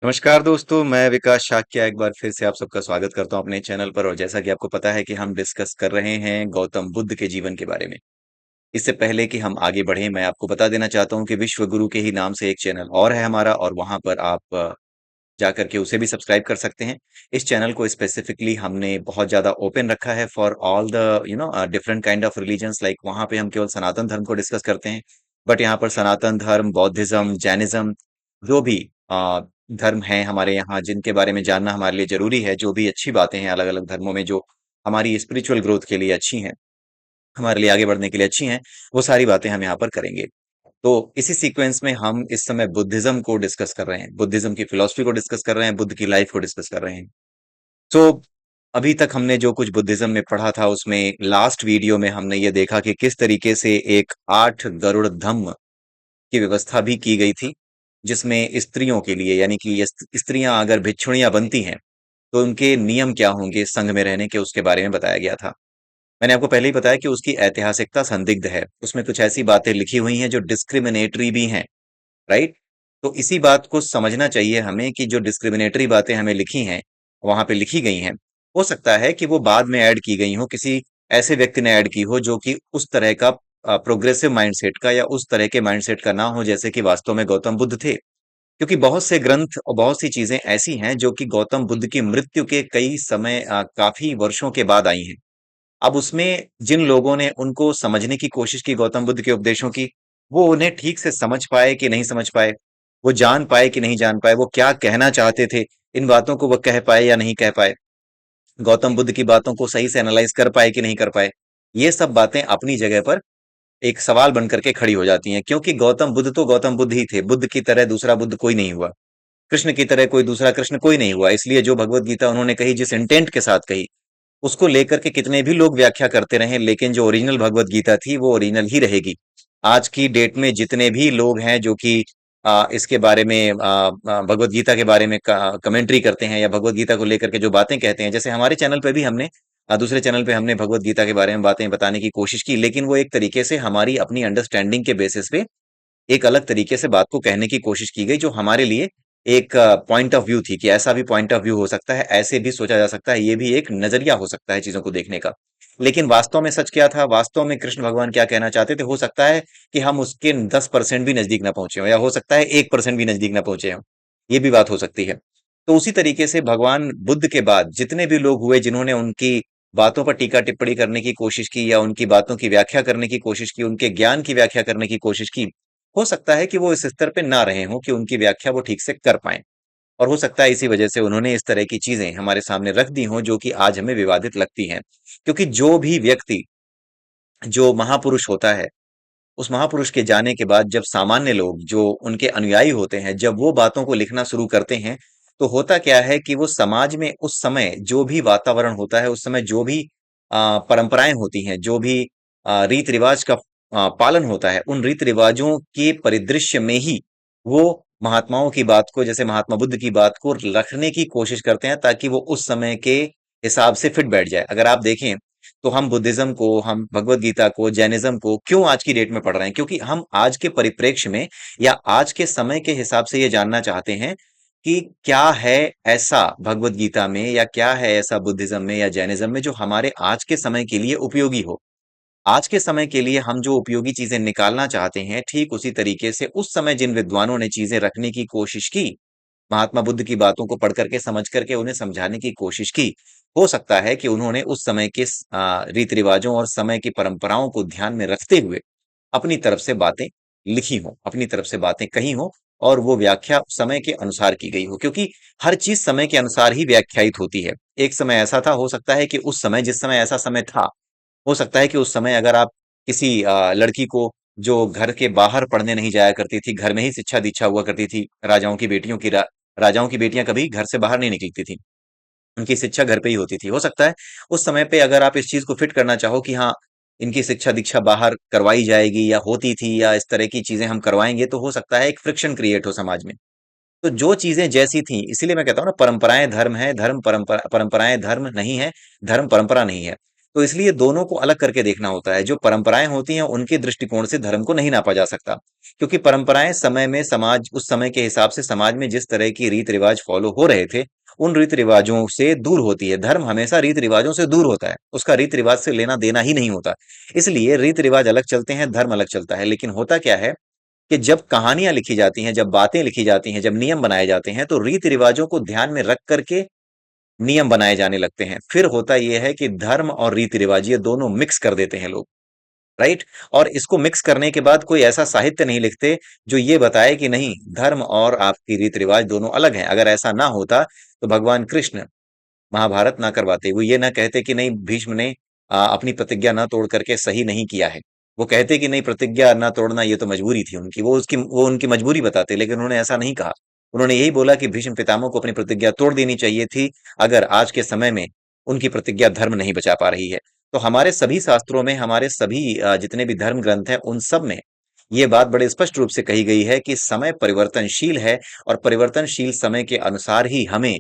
नमस्कार दोस्तों, मैं विकास शाक्य एक बार फिर से आप सबका स्वागत करता हूं अपने चैनल पर। और जैसा कि आपको पता है कि हम डिस्कस कर रहे हैं गौतम बुद्ध के जीवन के बारे में। इससे पहले कि हम आगे बढ़ें, मैं आपको बता देना चाहता हूं कि विश्व गुरु के ही नाम से एक चैनल और है हमारा, और वहां पर आप जाकर के उसे भी सब्सक्राइब कर सकते हैं। इस चैनल को स्पेसिफिकली हमने बहुत ज्यादा ओपन रखा है for all the different kind of religions. Like वहां पे हम केवल सनातन धर्म को डिस्कस करते हैं, बट यहाँ पर सनातन धर्म, बौद्धिज्म, जैनिज्म, जो भी धर्म हैं हमारे यहाँ, जिनके बारे में जानना हमारे लिए जरूरी है, जो भी अच्छी बातें हैं अलग अलग धर्मों में जो हमारी स्पिरिचुअल ग्रोथ के लिए अच्छी हैं, हमारे लिए आगे बढ़ने के लिए अच्छी हैं, वो सारी बातें हम यहाँ पर करेंगे। तो इसी सीक्वेंस में हम इस समय बुद्धिज्म को डिस्कस कर रहे हैं, बुद्धिज्म की फिलॉसफी को डिस्कस कर रहे हैं, बुद्ध की लाइफ को डिस्कस कर रहे हैं। तो अभी तक हमने जो कुछ बुद्धिज्म में पढ़ा था, उसमें लास्ट वीडियो में हमने ये देखा कि किस तरीके से एक 8 गरुड़ धम्म की व्यवस्था भी की गई थी, जिसमें स्त्रियों के लिए, यानी कि ये स्त्रियां अगर भिक्षुणियां बनती हैं तो उनके नियम क्या होंगे संघ में रहने के, उसके बारे में बताया गया था। मैंने आपको पहले ही बताया कि उसकी ऐतिहासिकता संदिग्ध है, उसमें कुछ ऐसी बातें लिखी हुई हैं जो डिस्क्रिमिनेटरी भी हैं, राइट। तो इसी बात को समझना चाहिए हमें कि जो डिस्क्रिमिनेटरी बातें हमें लिखी हैं, वहां पे लिखी गई हैं, हो सकता है कि वो बाद में ऐड की गई हो, किसी ऐसे व्यक्ति ने ऐड की हो जो कि उस तरह का प्रोग्रेसिव माइंडसेट का या उस तरह के माइंडसेट का ना हो, जैसे कि वास्तव में गौतम बुद्ध थे। क्योंकि बहुत से ग्रंथ और बहुत सी चीजें ऐसी हैं जो कि गौतम बुद्ध की मृत्यु के कई समय, काफी वर्षों के बाद आई हैं। अब उसमें जिन लोगों ने उनको समझने की कोशिश की, गौतम बुद्ध के उपदेशों की, वो उन्हें ठीक से समझ पाए कि नहीं समझ पाए, वो जान पाए कि नहीं जान पाए, वो क्या कहना चाहते थे, इन बातों को वो कह पाए या नहीं कह पाए, गौतम बुद्ध की बातों को सही से एनालाइज कर पाए कि नहीं कर पाए। ये सब बातें अपनी जगह पर एक सवाल बन करके खड़ी हो जाती हैं, क्योंकि गौतम बुद्ध तो गौतम बुद्ध ही थे, बुद्ध की तरह दूसरा बुद्ध कोई नहीं हुआ, कृष्ण की तरह कोई दूसरा कृष्ण कोई नहीं हुआ। इसलिए जो भगवत गीता उन्होंने कही, जिस इंटेंट के साथ कही, उसको लेकर के कितने भी लोग व्याख्या करते रहे, लेकिन जो ओरिजिनल भगवत गीता थी वो ओरिजिनल ही रहेगी। आज की डेट में जितने भी लोग हैं जो कि इसके बारे में, भगवत गीता के बारे में कमेंट्री करते हैं या भगवत गीता को लेकर के जो बातें कहते हैं, जैसे हमारे चैनल पे भी हमने, दूसरे चैनल पे हमने भगवत गीता के बारे में बातें बताने की कोशिश की, लेकिन वो एक तरीके से हमारी अपनी अंडरस्टैंडिंग के बेसिस पे एक अलग तरीके से बात को कहने की कोशिश की गई, जो हमारे लिए एक पॉइंट ऑफ व्यू थी कि ऐसा भी पॉइंट ऑफ व्यू हो सकता है, ऐसे भी सोचा जा सकता है, ये भी एक नजरिया हो सकता है चीजों को देखने का। लेकिन वास्तव में सच क्या था, वास्तव में कृष्ण भगवान क्या कहना चाहते थे, हो सकता है कि हम उसके 10% भी नजदीक ना पहुंचे हो, या हो सकता है 1% भी नजदीक ना पहुंचे हो। ये भी बात हो सकती है। तो उसी तरीके से भगवान बुद्ध के बाद जितने भी लोग हुए जिन्होंने उनकी बातों पर टीका टिप्पणी करने की कोशिश की, या उनकी बातों की व्याख्या करने की कोशिश की, उनके ज्ञान की व्याख्या करने की कोशिश की, हो सकता है कि वो इस स्तर पे ना रहे हों कि उनकी व्याख्या वो ठीक से कर पाएं। और हो सकता है इसी वजह से उन्होंने इस तरह की चीजें हमारे सामने रख दी हों जो कि आज हमें विवादित लगती हैं। क्योंकि जो भी व्यक्ति, जो महापुरुष होता है, उस महापुरुष के जाने के बाद जब सामान्य लोग जो उनके अनुयायी होते हैं, जब वो बातों को लिखना शुरू करते हैं, तो होता क्या है कि वो समाज में उस समय जो भी वातावरण होता है, उस समय जो भी परंपराएं होती हैं, जो भी रीत रिवाज का पालन होता है, उन रीत रिवाजों के परिदृश्य में ही वो महात्माओं की बात को, जैसे महात्मा बुद्ध की बात को रखने की कोशिश करते हैं, ताकि वो उस समय के हिसाब से फिट बैठ जाए। अगर आप देखें तो हम बुद्धिज्म को, हम भगवत गीता को, जैनिज्म को क्यों आज की डेट में पढ़ रहे हैं, क्योंकि हम आज के परिप्रेक्ष्य में या आज के समय के हिसाब से ये जानना चाहते हैं कि क्या है ऐसा भगवत गीता में, या क्या है ऐसा बुद्धिज्म में या जैनिज्म में जो हमारे आज के समय के लिए उपयोगी हो। आज के समय के लिए हम जो उपयोगी चीजें निकालना चाहते हैं, ठीक उसी तरीके से उस समय जिन विद्वानों ने चीजें रखने की कोशिश की, महात्मा बुद्ध की बातों को पढ़ करके, समझ करके उन्हें समझाने की कोशिश की, हो सकता है कि उन्होंने उस समय के रीति रिवाजों और समय की परंपराओं को ध्यान में रखते हुए अपनी तरफ से बातें लिखी हों, अपनी तरफ से बातें कही हों, और वो व्याख्या समय के अनुसार की गई हो, क्योंकि हर चीज समय के अनुसार ही व्याख्यायित होती है। एक समय ऐसा था, हो सकता है कि उस समय, जिस समय ऐसा समय था, हो सकता है कि उस समय अगर आप किसी लड़की को, जो घर के बाहर पढ़ने नहीं जाया करती थी, घर में ही शिक्षा दीक्षा हुआ करती थी, राजाओं की बेटियों की, राजाओं की बेटियां कभी घर से बाहर नहीं निकलती थी, उनकी शिक्षा घर पे ही होती थी। हो सकता है उस समय पे अगर आप इस चीज को फिट करना चाहो कि हाँ, इनकी शिक्षा दीक्षा बाहर करवाई जाएगी या होती थी, या इस तरह की चीजें हम करवाएंगे, तो हो सकता है एक फ्रिक्शन क्रिएट हो समाज में। तो जो चीजें जैसी थी, इसीलिए मैं कहता हूँ ना, परंपराएं धर्म है, धर्म परंपराएं धर्म नहीं है, धर्म परंपरा नहीं है। तो इसलिए दोनों को अलग करके देखना होता है। जो परंपराएं होती हैं उनके दृष्टिकोण से धर्म को नहीं नापा जा सकता, क्योंकि परंपराएं समय में समाज उस समय के हिसाब से समाज में जिस तरह की रीत रिवाज फॉलो हो रहे थे उन रीत रिवाजों से दूर होती है। धर्म हमेशा रीत रिवाजों से दूर होता है, उसका रीत रिवाज से लेना देना ही नहीं होता। इसलिए रीत रिवाज अलग चलते हैं, धर्म अलग चलता है। लेकिन होता क्या है कि जब कहानियां लिखी जाती हैं, जब बातें लिखी जाती हैं, जब नियम बनाए जाते हैं, तो रीति रिवाजों को ध्यान में रख करके नियम बनाए जाने लगते हैं। फिर होता यह है कि धर्म और रीति रिवाज ये दोनों मिक्स कर देते हैं लोग, राइट। और इसको मिक्स करने के बाद कोई ऐसा साहित्य नहीं लिखते जो ये बताए कि नहीं, धर्म और आपकी रीति रिवाज दोनों अलग हैं। अगर ऐसा ना होता तो भगवान कृष्ण महाभारत ना करवाते, वो ये ना कहते कि नहीं भीष्म ने अपनी प्रतिज्ञा ना तोड़ करके सही नहीं किया है। वो कहते कि नहीं, प्रतिज्ञा ना तोड़ना ये तो मजबूरी थी उनकी, वो उनकी मजबूरी बताते। लेकिन उन्होंने ऐसा नहीं कहा। उन्होंने यही बोला कि भीष्म पितामह को अपनी प्रतिज्ञा तोड़ देनी चाहिए थी, अगर आज के समय में उनकी प्रतिज्ञा धर्म नहीं बचा पा रही है। तो हमारे सभी शास्त्रों में, हमारे सभी जितने भी धर्म ग्रंथ हैं उन सब में ये बात बड़े स्पष्ट रूप से कही गई है कि समय परिवर्तनशील है, और परिवर्तनशील समय के अनुसार ही हमें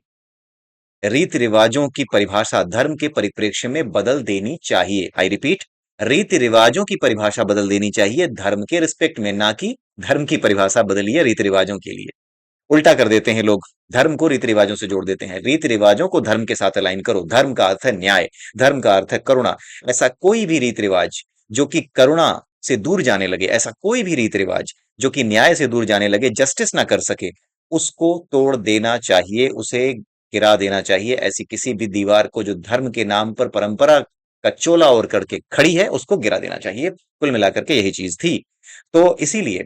रीति रिवाजों की परिभाषा धर्म के परिप्रेक्ष्य में बदल देनी चाहिए। आई रिपीट, रीति रिवाजों की परिभाषा बदल देनी चाहिए धर्म के रिस्पेक्ट में, ना कि धर्म की परिभाषा बदलिए रीति रिवाजों के लिए। उल्टा कर देते हैं लोग, धर्म को रीति रिवाजों से जोड़ देते हैं। रीति रिवाजों को धर्म के साथ अलाइन करो। धर्म का अर्थ है न्याय, धर्म का अर्थ है करुणा। ऐसा कोई भी रीति रिवाज जो कि करुणा से दूर जाने लगे, ऐसा कोई भी रीति रिवाज जो कि न्याय से दूर जाने लगे, जस्टिस ना कर सके, उसको तोड़ देना चाहिए, उसे गिरा देना चाहिए। ऐसी किसी भी दीवार को जो धर्म के नाम पर परंपरा का चोला ओढ़ करके खड़ी है, उसको गिरा देना चाहिए। कुल मिलाकर के यही चीज थी। तो इसीलिए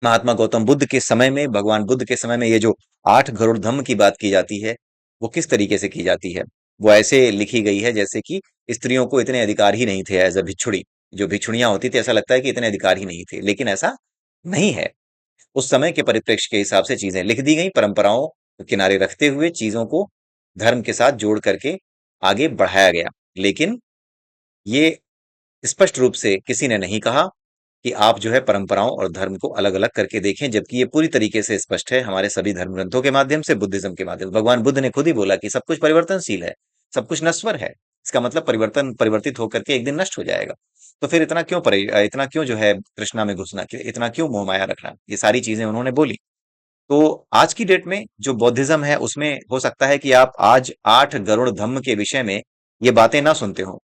महात्मा गौतम बुद्ध के समय में, भगवान बुद्ध के समय में, ये जो 8 गरुड़ धम्म की बात की जाती है, वो किस तरीके से की जाती है? वो ऐसे लिखी गई है जैसे कि स्त्रियों को इतने अधिकार ही नहीं थे। एज अ भिक्षुड़ी, जो भिक्षुणियां होती थी, ऐसा लगता है कि इतने अधिकार ही नहीं थे, लेकिन ऐसा नहीं है। उस समय के परिप्रेक्ष्य के हिसाब से चीजें लिख दी गई, परंपराओं को किनारे रखते हुए चीजों को धर्म के साथ जोड़ करके आगे बढ़ाया गया। लेकिन ये स्पष्ट रूप से किसी ने नहीं कहा कि आप जो है परंपराओं और धर्म को अलग अलग करके देखें, जबकि ये पूरी तरीके से स्पष्ट है हमारे सभी धर्म ग्रंथों के माध्यम से, बुद्धिज्म के माध्यम से। भगवान बुद्ध ने खुद ही बोला कि सब कुछ परिवर्तनशील है, सब कुछ नश्वर है। इसका मतलब परिवर्तित होकर के एक दिन नष्ट हो जाएगा। तो फिर इतना क्यों जो है तृष्णा में घुसना, इतना क्यों मोह माया रखना, ये सारी चीजें उन्होंने बोली। तो आज की डेट में जो बौद्धिज्म है उसमें हो सकता है कि आप आज 8 गरुड़ धम्म के विषय में ये बातें ना सुनते हो,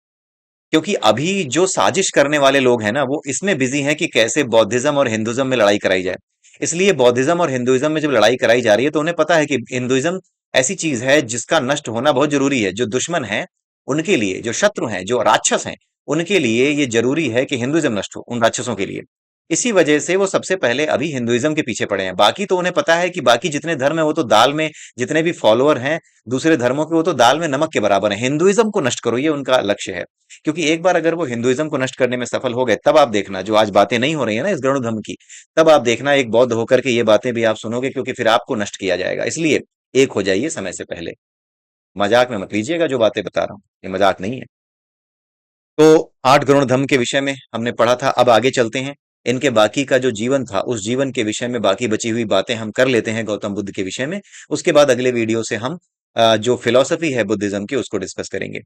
क्योंकि अभी जो साजिश करने वाले लोग हैं ना, वो इसमें बिजी हैं कि कैसे बौद्धिज्म और हिंदुइज्म में लड़ाई कराई जाए। इसलिए बौद्धिज्म और हिंदुइज्म में जब लड़ाई कराई जा रही है तो उन्हें पता है कि हिंदुइज्म ऐसी चीज है जिसका नष्ट होना बहुत जरूरी है। जो दुश्मन है उनके लिए, जो शत्रु हैं, जो राक्षस हैं, उनके लिए ये जरूरी है कि हिंदुइज्म नष्ट हो, उन राक्षसों के लिए। इसी वजह से वो सबसे पहले अभी हिंदुइज्म के पीछे पड़े हैं। बाकी तो उन्हें पता है कि बाकी जितने धर्म है वो तो दाल में, जितने भी फॉलोअर हैं दूसरे धर्मों के, वो तो दाल में नमक के बराबर है। हिंदुइज्म को नष्ट करो, ये उनका लक्ष्य है। क्योंकि एक बार अगर वो हिंदुइज्म को नष्ट करने में सफल हो गए, तब आप देखना जो आज बातें नहीं हो रही है ना इस गरुड़ धर्म की, तब आप देखना एक बौद्ध होकर के ये बातें भी आप सुनोगे, क्योंकि फिर आपको नष्ट किया जाएगा। इसलिए एक हो जाइए समय से पहले। मजाक में मत लीजिएगा जो बातें बता रहा हूँ, ये मजाक नहीं है। तो 8 गरुड़ धर्म के विषय में हमने पढ़ा था। अब आगे चलते हैं, इनके बाकी का जो जीवन था उस जीवन के विषय में बाकी बची हुई बातें हम कर लेते हैं गौतम बुद्ध के विषय में। उसके बाद अगले वीडियो से हम जो फिलॉसफी है बुद्धिज्म की उसको डिस्कस करेंगे।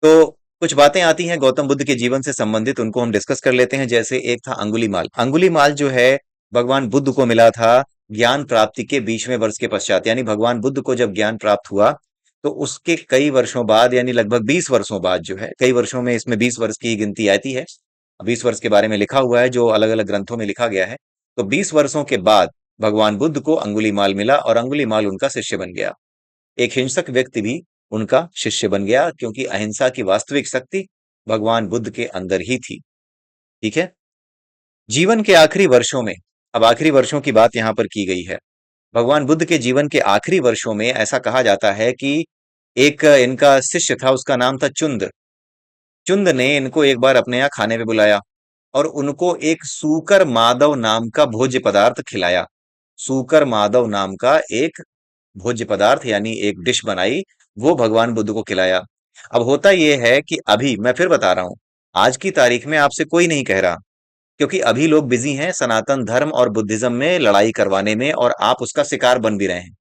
तो कुछ बातें आती हैं गौतम बुद्ध के जीवन से संबंधित, उनको हम डिस्कस कर लेते हैं। जैसे एक था अंगुलीमाल। अंगुलीमाल जो है भगवान बुद्ध को मिला था ज्ञान प्राप्ति के 20वें वर्ष के पश्चात, यानी भगवान बुद्ध को जब ज्ञान प्राप्त हुआ तो उसके कई वर्षों बाद, यानी लगभग 20 वर्षों बाद जो है, कई वर्षों में इसमें 20 वर्ष की गिनती आती है। 20 वर्ष के बारे में लिखा हुआ है जो अलग अलग ग्रंथों में लिखा गया है। तो 20 वर्षों के बाद भगवान बुद्ध को अंगुलीमाल मिला और अंगुलीमाल उनका शिष्य बन गया। एक हिंसक व्यक्ति भी उनका शिष्य बन गया, क्योंकि अहिंसा की वास्तविक शक्ति भगवान बुद्ध के अंदर ही थी। ठीक है। जीवन के आखिरी वर्षों में, अब आखिरी वर्षों की बात यहां पर की गई है। भगवान बुद्ध के जीवन के आखिरी वर्षों में ऐसा कहा जाता है कि एक इनका शिष्य था, उसका नाम था चुंद। चुंद ने इनको एक बार अपने यहाँ खाने पे बुलाया और उनको एक सूकर माधव नाम का भोज्य पदार्थ खिलाया। सूकर माधव नाम का एक भोज्य पदार्थ यानी एक डिश बनाई, वो भगवान बुद्ध को खिलाया। अब होता यह है कि अभी मैं फिर बता रहा हूं, आज की तारीख में आपसे कोई नहीं कह रहा, क्योंकि अभी लोग बिजी हैं सनातन धर्म और बुद्धिज्म में लड़ाई करवाने में, और आप उसका शिकार बन भी रहे हैं।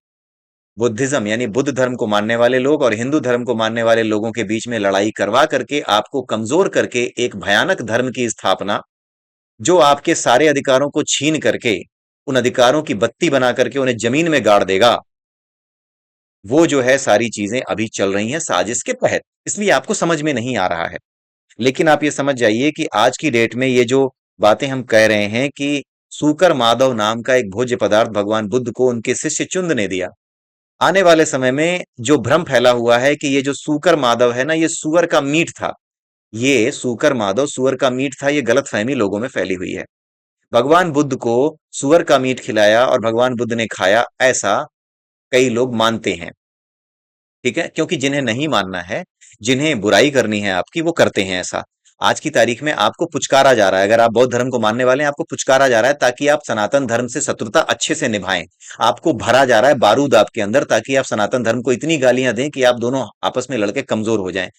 बुद्धिज्म यानी बुद्ध धर्म को मानने वाले लोग और हिंदू धर्म को मानने वाले लोगों के बीच में लड़ाई करवा करके आपको कमजोर करके एक भयानक धर्म की स्थापना, जो आपके सारे अधिकारों को छीन करके उन अधिकारों की बत्ती बना करके उन्हें जमीन में गाड़ देगा, वो जो है सारी चीजें अभी चल रही हैं साजिश के तहत। इसलिए आपको समझ में नहीं आ रहा है। लेकिन आप ये समझ जाइए कि आज की डेट में ये जो बातें हम कह रहे हैं कि सूकर माधव नाम का एक भोज्य पदार्थ भगवान बुद्ध को उनके शिष्य चुंद ने दिया, आने वाले समय में जो भ्रम फैला हुआ है कि ये जो सूकर माधव है ना, ये सुअर का मीट था, ये सूकर माधव सुअर का मीट था, ये गलतफहमी लोगों में फैली हुई है। भगवान बुद्ध को सुअर का मीट खिलाया और भगवान बुद्ध ने खाया, ऐसा कई लोग मानते हैं। ठीक है, क्योंकि जिन्हें नहीं मानना है, जिन्हें बुराई करनी है आपकी, वो करते हैं ऐसा। आज की तारीख में आपको पुचकारा जा रहा है, अगर आप बौद्ध धर्म को मानने वाले हैं, आपको पुचकारा जा रहा है ताकि आप सनातन धर्म से शत्रुता अच्छे से निभाएं। आपको भरा जा रहा है बारूद आपके अंदर, ताकि आप सनातन धर्म को इतनी गालियां दें कि आप दोनों आपस में लड़के कमजोर हो जाएं।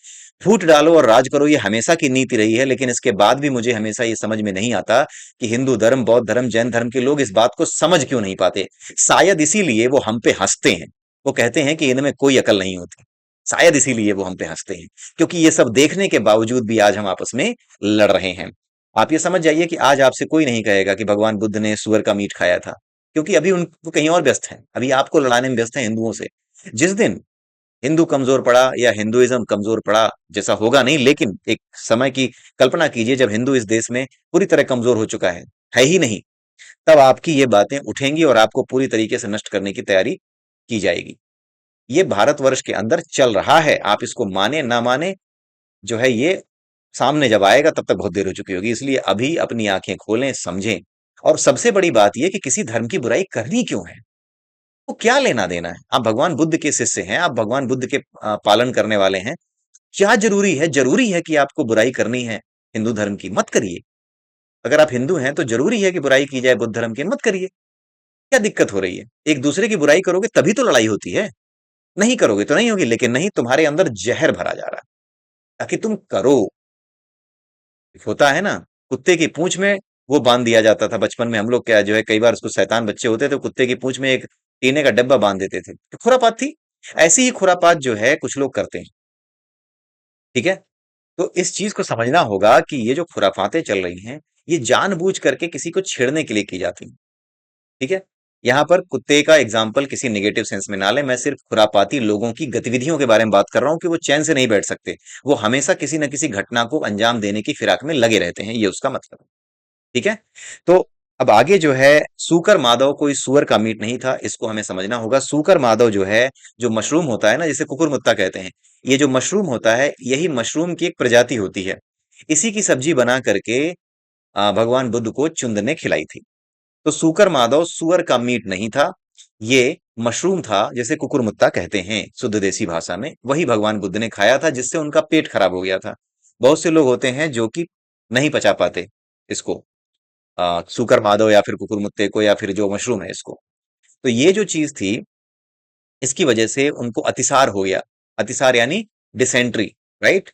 फूट डालो और राज करो, ये हमेशा की नीति रही है, लेकिन इसके बाद भी मुझे हमेशा ये समझ में नहीं आता कि हिंदू धर्म, बौद्ध धर्म, जैन धर्म के लोग इस बात को समझ क्यों नहीं पाते। शायद इसीलिए वो हम पे हंसते हैं। वो कहते हैं कि इनमें कोई अकल नहीं होती। शायद इसीलिए वो हम पे हंसते हैं, क्योंकि ये सब देखने के बावजूद भी आज हम आपस में लड़ रहे हैं। आप ये समझ जाइए कि आज आपसे कोई नहीं कहेगा कि भगवान बुद्ध ने सुअर का मीट खाया था, क्योंकि अभी उनको कहीं और व्यस्त हैं, अभी आपको लड़ाने में व्यस्त हैं हिंदुओं से। जिस दिन हिंदू कमजोर पड़ा या हिंदुइज्म कमजोर पड़ा, जैसा होगा नहीं, लेकिन एक समय की कल्पना कीजिए जब हिंदू इस देश में पूरी तरह कमजोर हो चुका है ही नहीं, तब आपकी ये बातें उठेंगी और आपको पूरी तरीके से नष्ट करने की तैयारी की जाएगी। ये भारतवर्ष के अंदर चल रहा है, आप इसको माने ना माने, जो है ये सामने जब आएगा तब तक बहुत देर हो चुकी होगी। इसलिए अभी अपनी आंखें खोलें, समझें। और सबसे बड़ी बात यह कि किसी धर्म की बुराई करनी क्यों है, वो क्या लेना देना है। आप भगवान बुद्ध के शिष्य हैं, आप भगवान बुद्ध के पालन करने वाले हैं। क्या जरूरी है कि आपको बुराई करनी है हिंदू धर्म की, मत करिए। अगर आप हिंदू हैं तो जरूरी है कि बुराई की जाए बुद्ध धर्म की, मत करिए। क्या दिक्कत हो रही है? एक दूसरे की बुराई करोगे तभी तो लड़ाई होती है, नहीं करोगे तो नहीं होगी। लेकिन नहीं, तुम्हारे अंदर जहर भरा जा रहा है ताकि तुम करो। होता है ना, कुत्ते की पूंछ में वो बांध दिया जाता था बचपन में। हम लोग क्या जो है, कई बार उसको शैतान बच्चे होते थे, कुत्ते की पूंछ में एक टीने का डब्बा बांध देते थे, तो खुरापात थी। ऐसी ही खुरापात जो है कुछ लोग करते हैं। ठीक है, तो इस चीज को समझना होगा कि ये जो खुराफातें चल रही हैं, ये जानबूझ करके किसी को छेड़ने के लिए की जाती हैं। ठीक है, यहाँ पर कुत्ते का एग्जाम्पल किसी नेगेटिव सेंस में ना लें, मैं सिर्फ खुरापाती लोगों की गतिविधियों के बारे में बात कर रहा हूं कि वो चैन से नहीं बैठ सकते। वो हमेशा किसी न किसी घटना को अंजाम देने की फिराक में लगे रहते हैं, ये उसका मतलब है। ठीक है, तो अब आगे जो है, सूकर माधव कोई सुअर का मीट नहीं था, इसको हमें समझना होगा। सूकर माधव जो है, जो मशरूम होता है ना, जिसे कुकुरमुत्ता कहते हैं, ये जो मशरूम होता है, यही मशरूम की एक प्रजाति होती है। इसी की सब्जी बना करके भगवान बुद्ध को चुंद ने खिलाई थी। तो सूकर माधव सुअर का मीट नहीं था, ये मशरूम था, जिसे कुकुरमुत्ता कहते हैं शुद्ध देसी भाषा में। वही भगवान बुद्ध ने खाया था, जिससे उनका पेट खराब हो गया था। बहुत से लोग होते हैं जो कि नहीं पचा पाते इसको, सूकर माधव या फिर कुकुरमुत्ते को या फिर जो मशरूम है इसको। तो ये जो चीज थी, इसकी वजह से उनको अतिसार हो गया। अतिसार यानी डिसेंट्री, राइट।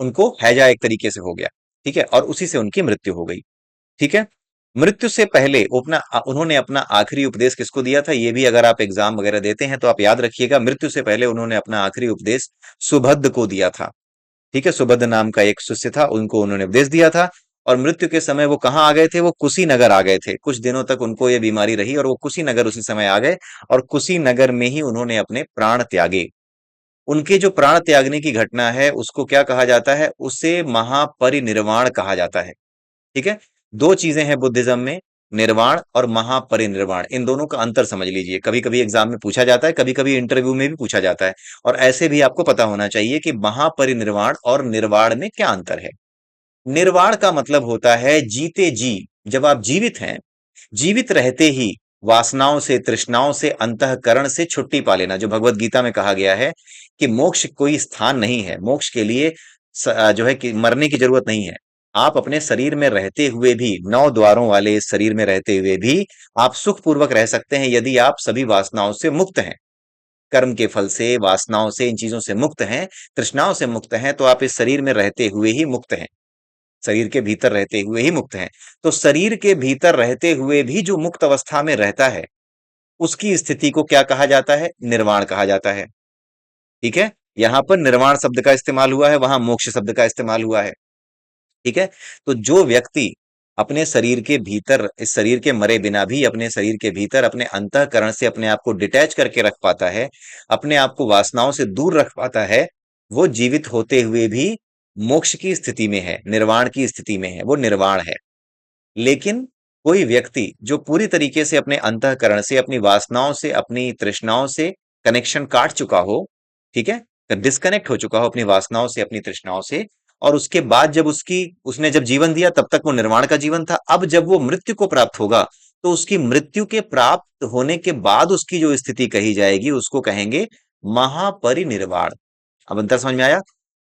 उनको हैजा एक तरीके से हो गया। ठीक है, और उसी से उनकी मृत्यु हो गई। ठीक है, मृत्यु से पहले उन्होंने अपना आखिरी उपदेश किसको दिया था, ये भी अगर आप एग्जाम वगैरह देते हैं तो आप याद रखिएगा। मृत्यु से पहले उन्होंने अपना आखिरी उपदेश सुभद्द को दिया था। ठीक है, सुभद्द नाम का एक शिष्य था, उनको उन्होंने उपदेश दिया था। और मृत्यु के समय वो कहाँ आ गए थे, वो कुशीनगर आ गए थे। कुछ दिनों तक उनको ये बीमारी रही और वो कुशीनगर उसी समय आ गए, और कुशीनगर में ही उन्होंने अपने प्राण त्यागे। उनके जो प्राण त्यागने की घटना है उसको क्या कहा जाता है, उसे महापरिनिर्वाण कहा जाता है। ठीक है, दो चीजें हैं बुद्धिज्म में, निर्वाण और महापरिनिर्वाण। इन दोनों का अंतर समझ लीजिए, कभी कभी एग्जाम में पूछा जाता है, कभी कभी इंटरव्यू में भी पूछा जाता है। और ऐसे भी आपको पता होना चाहिए कि महापरिनिर्वाण और निर्वाण में क्या अंतर है। निर्वाण का मतलब होता है जीते जी, जब आप जीवित हैं, जीवित रहते ही वासनाओं से, तृष्णाओं से, अंतःकरण से छुट्टी पा लेना। जो भगवत गीता में कहा गया है कि मोक्ष कोई स्थान नहीं है, मोक्ष के लिए जो है कि मरने की जरूरत नहीं है। आप अपने शरीर में रहते हुए भी, 9 द्वारों वाले इस शरीर में रहते हुए भी आप सुखपूर्वक रह सकते हैं, यदि आप सभी वासनाओं से मुक्त हैं। कर्म के फल से, वासनाओं से, इन चीजों से मुक्त हैं, तृष्णाओं से मुक्त हैं, तो आप इस शरीर में रहते हुए ही मुक्त हैं। शरीर के भीतर रहते हुए ही मुक्त हैं। तो शरीर के भीतर रहते हुए भी जो मुक्त अवस्था में रहता है, उसकी स्थिति को क्या कहा जाता है? निर्वाण कहा जाता है। ठीक है। यहां पर निर्वाण शब्द का इस्तेमाल हुआ है, वहां मोक्ष शब्द का इस्तेमाल हुआ है। ठीक है। तो जो व्यक्ति अपने शरीर के भीतर, इस शरीर के मरे बिना भी अपने शरीर के भीतर अपने अंतःकरण से अपने आप को डिटैच करके रख पाता है, अपने आप को वासनाओं से दूर रख पाता है, वो जीवित होते हुए भी मोक्ष की स्थिति में है, निर्वाण की स्थिति में है, वो निर्वाण है। लेकिन कोई व्यक्ति जो पूरी तरीके से अपने अंतःकरण से, अपनी वासनाओं से, अपनी तृष्णाओं से कनेक्शन काट चुका हो, ठीक है, डिस्कनेक्ट हो चुका हो अपनी वासनाओं से, अपनी तृष्णाओं से, और उसके बाद जब उसने जब जीवन दिया तब तक वो निर्वाण का जीवन था। अब जब वो मृत्यु को प्राप्त होगा तो उसकी मृत्यु के प्राप्त होने के बाद उसकी जो स्थिति कही जाएगी उसको कहेंगे महापरिनिर्वाण। अब अंतर समझ में आया?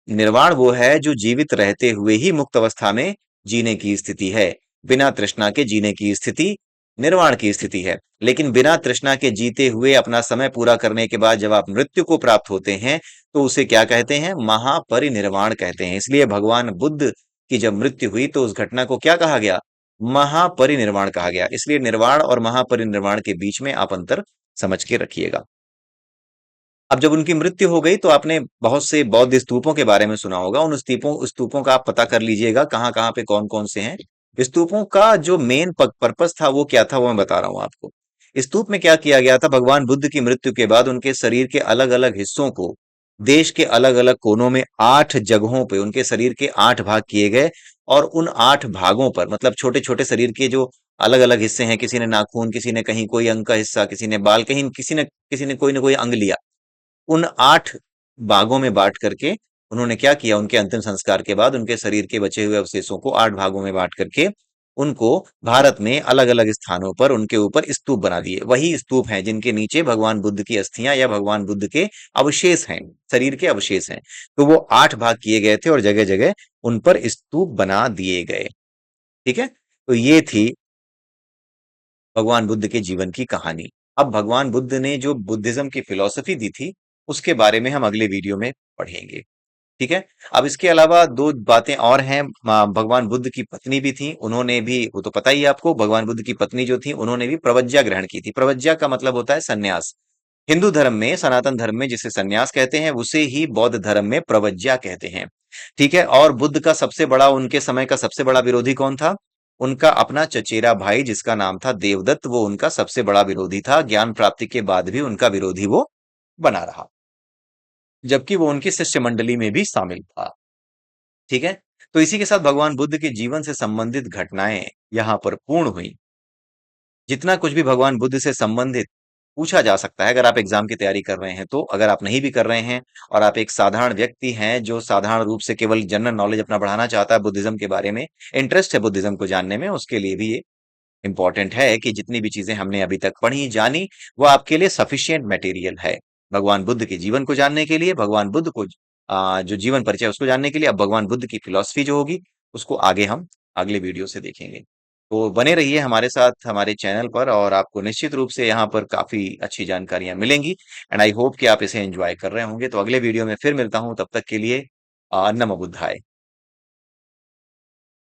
निर्वाण वो है जो जीवित रहते हुए ही मुक्त अवस्था में जीने की स्थिति है। बिना तृष्णा के जीने की स्थिति निर्वाण की स्थिति है। लेकिन बिना तृष्णा के जीते हुए अपना समय पूरा करने के बाद जब आप मृत्यु को प्राप्त होते हैं तो उसे क्या कहते हैं? महापरिनिर्वाण कहते हैं। इसलिए भगवान बुद्ध की जब मृत्यु हुई तो उस घटना को क्या कहा गया? महापरिनिर्वाण कहा गया। इसलिए निर्वाण और महापरिनिर्वाण के बीच में आप अंतर समझ के रखिएगा। अब जब उनकी मृत्यु हो गई तो आपने बहुत से बौद्ध स्तूपों के बारे में सुना होगा। उन स्तूपों का आप पता कर लीजिएगा कहाँ कहाँ पे कौन कौन से हैं। स्तूपों का जो मेन पर्पस था वो क्या था, वो मैं बता रहा हूं आपको। स्तूप में क्या किया गया था? भगवान बुद्ध की मृत्यु के बाद उनके शरीर के अलग अलग हिस्सों को देश के अलग अलग कोनों में 8 जगहों पे उनके शरीर के 8 भाग किए गए। और उन 8 भागों पर, मतलब छोटे छोटे शरीर के जो अलग अलग हिस्से हैं, किसी ने नाखून, किसी ने कहीं कोई अंग का हिस्सा, किसी ने बाल, कहीं किसी ने कोई ना कोई अंग लिया, उन 8 भागों में बांट करके उन्होंने क्या किया? उनके अंतिम संस्कार के बाद उनके शरीर के बचे हुए अवशेषों को 8 भागों में बांट करके उनको भारत में अलग अलग स्थानों पर उनके ऊपर स्तूप बना दिए। वही स्तूप हैं जिनके नीचे भगवान बुद्ध की अस्थियां या भगवान बुद्ध के अवशेष हैं, शरीर के अवशेष हैं। तो वो 8 भाग किए गए थे और जगह जगह उन पर स्तूप बना दिए गए। ठीक है। तो ये थी भगवान बुद्ध के जीवन की कहानी। अब भगवान बुद्ध ने जो बुद्धिज्म की फिलॉसफी दी थी उसके बारे में हम अगले वीडियो में पढ़ेंगे। ठीक है। अब इसके अलावा दो बातें और हैं। भगवान बुद्ध की पत्नी भी थी, उन्होंने भी, वो तो पता ही है आपको, भगवान बुद्ध की पत्नी जो थी उन्होंने भी प्रवज्ञा ग्रहण की थी। प्रवज्ञा का मतलब होता है सन्यास। हिंदू धर्म में, सनातन धर्म में जिसे सन्यास कहते हैं उसे ही बौद्ध धर्म में प्रवज्ञा कहते हैं। ठीक है। और बुद्ध का सबसे बड़ा, उनके समय का सबसे बड़ा विरोधी कौन था? उनका अपना चचेरा भाई जिसका नाम था देवदत्त, वो उनका सबसे बड़ा विरोधी था। ज्ञान प्राप्ति के बाद भी उनका विरोधी वो बना रहा, जबकि वो उनकी शिष्य मंडली में भी शामिल था। ठीक है। तो इसी के साथ भगवान बुद्ध के जीवन से संबंधित घटनाएं यहां पर पूर्ण हुई। जितना कुछ भी भगवान बुद्ध से संबंधित पूछा जा सकता है, अगर आप एग्जाम की तैयारी कर रहे हैं तो, अगर आप नहीं भी कर रहे हैं और आप एक साधारण व्यक्ति हैं जो साधारण रूप से केवल जनरल नॉलेज अपना बढ़ाना चाहता है बुद्धिज्म के बारे में, इंटरेस्ट है बुद्धिज्म को जानने में, उसके लिए भी ये इंपॉर्टेंट है कि जितनी भी चीजें हमने अभी तक पढ़ी जानी वो आपके लिए सफिशियंट मटेरियल है भगवान बुद्ध के जीवन को जानने के लिए, भगवान बुद्ध को जो जीवन परिचय उसको जानने के लिए। अब भगवान बुद्ध की फिलॉसफी जो होगी उसको आगे हम अगले वीडियो से देखेंगे। तो बने रहिए हमारे साथ हमारे चैनल पर, और आपको निश्चित रूप से यहाँ पर काफी अच्छी जानकारियां मिलेंगी। एंड आई होप कि आप इसे एंजॉय कर रहे होंगे। तो अगले वीडियो में फिर मिलता हूं, तब तक के लिए नमो बुद्धाय।